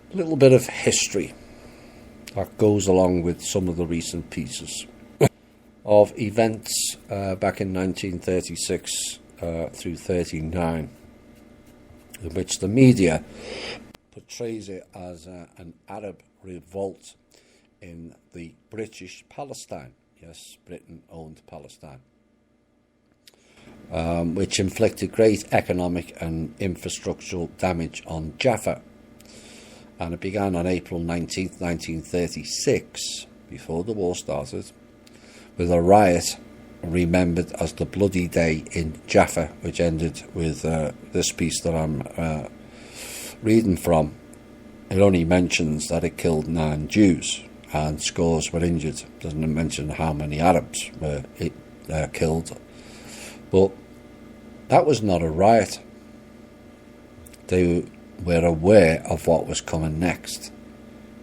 A little bit of history that goes along with some of the recent pieces of events back in 1936 through 39, in which the media portrays it as an Arab revolt in the British Palestine. Yes, Britain owned Palestine, which inflicted great economic and infrastructural damage on Jaffa. And it began on April 19th, 1936, before the war started, with a riot remembered as the Bloody Day in Jaffa, which ended with this piece that I'm reading from. It only mentions that it killed 9 Jews and scores were injured. It doesn't mention how many Arabs were killed. But that was not a riot. They were aware of what was coming next,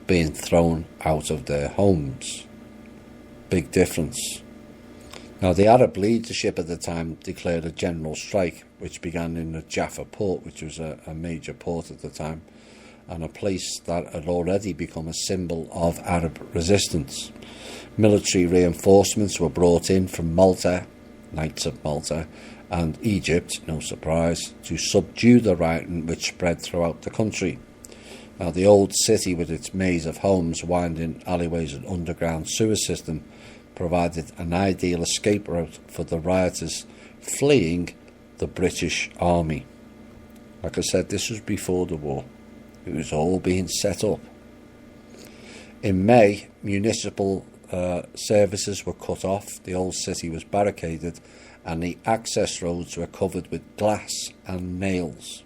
being thrown out of their homes. Big difference. Now, the Arab leadership at the time declared a general strike, which began in the Jaffa port, which was a major port at the time, and a place that had already become a symbol of Arab resistance. Military reinforcements were brought in from Malta, Knights of Malta, and Egypt, no surprise, to subdue the rioting which spread throughout the country. Now, the old city, with its maze of homes, winding alleyways and underground sewer system, provided an ideal escape route for the rioters fleeing the British Army. Like I said, this was before the war. It was all being set up. In May, municipal services were cut off, the old city was barricaded, and the access roads were covered with glass and nails.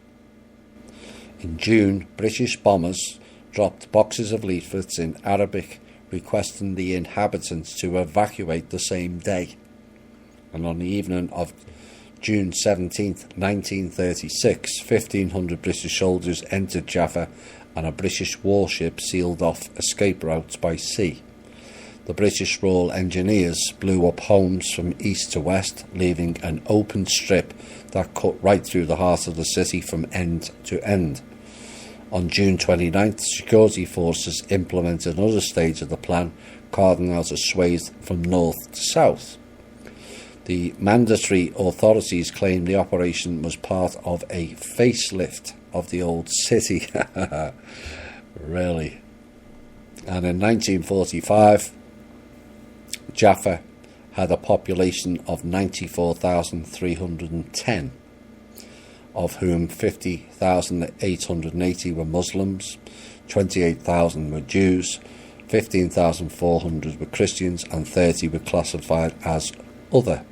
In June, British bombers dropped boxes of leaflets in Arabic requesting the inhabitants to evacuate the same day. And on the evening of June 17th, 1936, 1,500 British soldiers entered Jaffa and a British warship sealed off escape routes by sea. The British Royal Engineers blew up homes from east to west, leaving an open strip that cut right through the heart of the city from end to end. On June 29th, security forces implemented another stage of the plan, carving out a swathe from north to south. The mandatory authorities claimed the operation was part of a facelift of the old city. Really. And in 1945, Jaffa had a population of 94,310, of whom 50,880 were Muslims, 28,000 were Jews, 15,400 were Christians, and 30 were classified as other.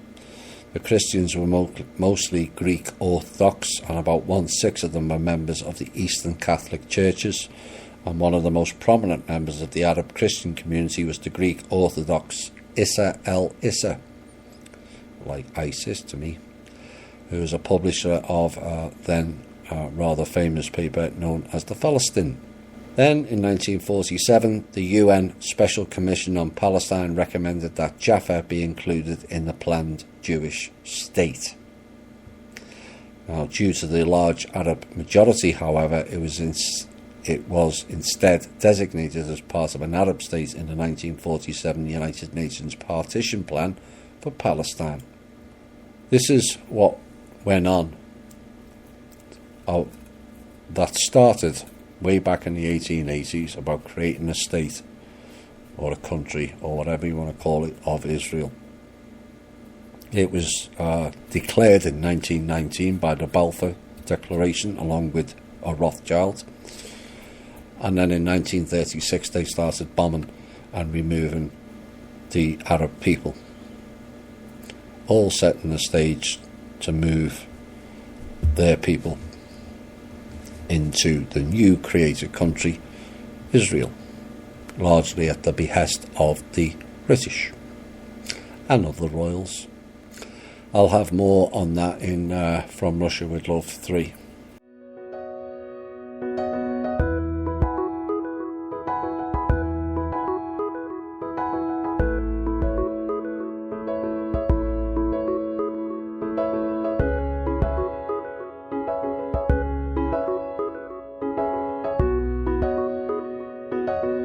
The Christians were mostly Greek Orthodox, and about 1/6 of them were members of the Eastern Catholic Churches, and one of the most prominent members of the Arab Christian community was the Greek Orthodox Issa el-Issa, like ISIS to me, who was a publisher of then rather famous paper known as the Palestine. Then, in 1947, the UN Special Commission on Palestine recommended that Jaffa be included in the planned Jewish state. Now, due to the large Arab majority, however, it was instead designated as part of an Arab state in the 1947 United Nations Partition Plan for Palestine. This is what went on that started way back in the 1880s about creating a state or a country or whatever you want to call it of Israel. It was declared in 1919 by the Balfour Declaration along with a Rothschild, and then in 1936 they started bombing and removing the Arab people, all setting the stage to move their people into the new created country, Israel, largely at the behest of the British and of the royals. I'll have more on that in From Russia with Love 3. you.